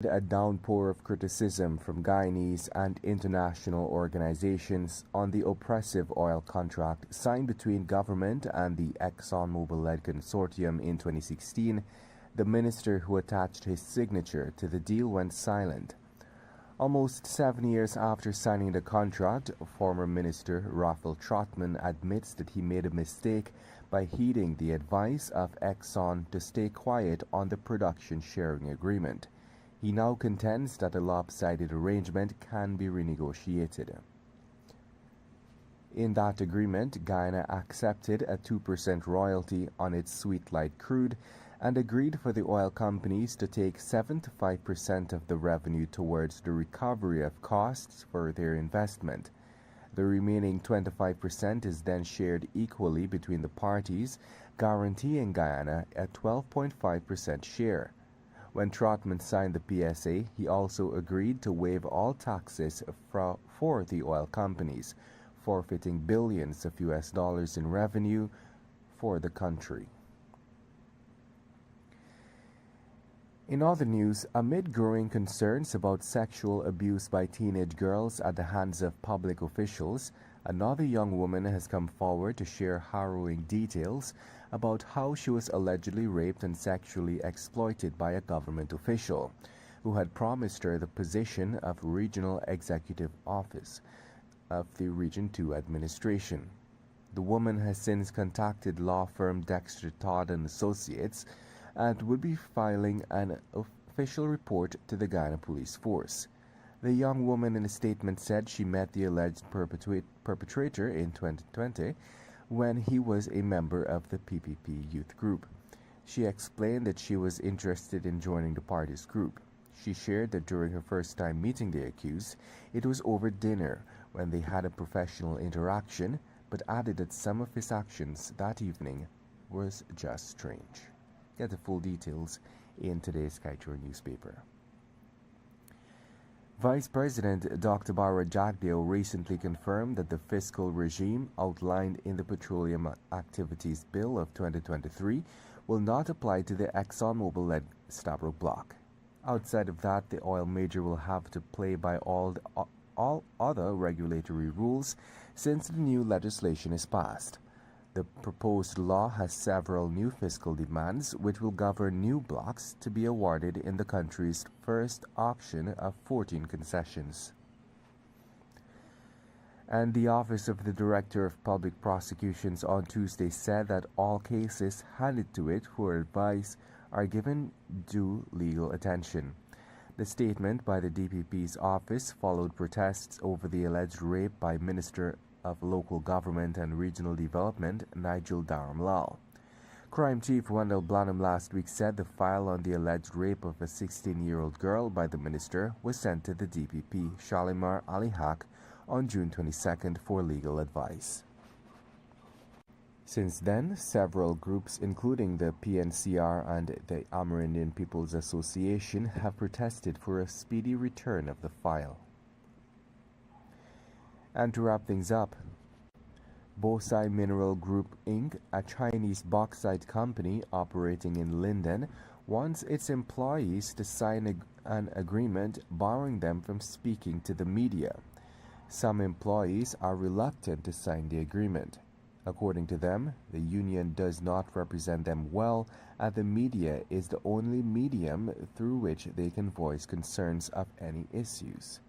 A downpour of criticism from Guyanese and international organizations on the oppressive oil contract signed between government and the ExxonMobil-led consortium in 2016, the minister who attached his signature to the deal went silent. Almost 7 years after signing the contract, former Minister Raphael Trotman admits that he made a mistake by heeding the advice of Exxon to stay quiet on the production sharing agreement. He now contends that a lopsided arrangement can be renegotiated. In that agreement, Guyana accepted a 2% royalty on its sweet light crude and agreed for the oil companies to take 75% of the revenue towards the recovery of costs for their investment. The remaining 25% is then shared equally between the parties, guaranteeing Guyana a 12.5% share. When Trotman signed the PSA, he also agreed to waive all taxes for the oil companies, forfeiting billions of US dollars in revenue for the country. In other news, amid growing concerns about sexual abuse by teenage girls at the hands of public officials, another young woman has come forward to share harrowing details about how she was allegedly raped and sexually exploited by a government official who had promised her the position of Regional Executive Office of the Region 2 administration. The woman has since contacted law firm Dexter Todd and Associates and would be filing an official report to the Guyana Police Force. The young woman in a statement said she met the alleged perpetrator in 2020 when he was a member of the PPP youth group. She explained that she was interested in joining the party's group. She shared that during her first time meeting the accused, it was over dinner when they had a professional interaction, but added that some of his actions that evening was just strange. Get the full details in today's Kaieteur newspaper. Vice President Dr. Bara Jagdeo recently confirmed that the fiscal regime outlined in the Petroleum Activities Bill of 2023 will not apply to the ExxonMobil-led Stabroek block. Outside of that, the oil major will have to play by all other regulatory rules since the new legislation is passed. The proposed law has several new fiscal demands which will govern new blocks to be awarded in the country's first auction of 14 concessions. And the Office of the Director of Public Prosecutions on Tuesday said that all cases handed to it for advice are given due legal attention. The statement by the DPP's office followed protests over the alleged rape by Minister of Local Government and Regional Development, Nigel Dharamlal. Crime Chief Wendell Blanham last week said the file on the alleged rape of a 16-year-old girl by the minister was sent to the DPP, Shalimar Ali Haq, on June 22nd for legal advice. Since then, several groups, including the PNCR and the Amerindian People's Association, have protested for a speedy return of the file. And to wrap things up, Bosai Mineral Group Inc., a Chinese bauxite company operating in Linden, wants its employees to sign an agreement barring them from speaking to the media. Some employees are reluctant to sign the agreement. According to them, the union does not represent them well, and the media is the only medium through which they can voice concerns of any issues.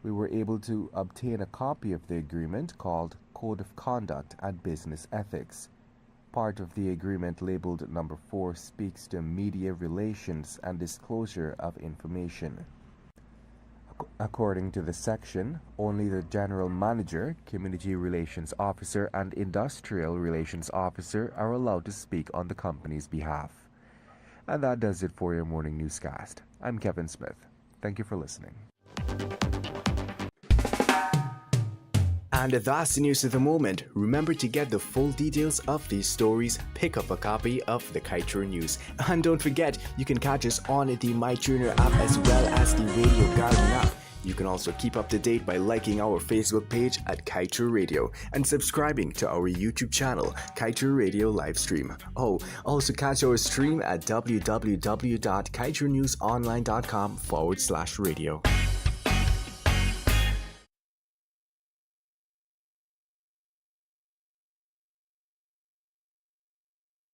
We were able to obtain a copy of the agreement called Code of Conduct and Business Ethics. Part of the agreement labeled number 4 speaks to media relations and disclosure of information. According to the section, only the General Manager, Community Relations Officer, and Industrial Relations Officer are allowed to speak on the company's behalf. And that does it for your morning newscast. I'm Kevin Smith. Thank you for listening. And that's the news of the moment. Remember to get the full details of these stories, pick up a copy of the Kaieteur News. And don't forget, you can catch us on the MyTuner app as well as the Radio Garden app. You can also keep up to date by liking our Facebook page at Kaieteur Radio and subscribing to our YouTube channel, Kaieteur Radio Livestream. Oh, also catch our stream at www.kaieteurnewsonline.com/radio.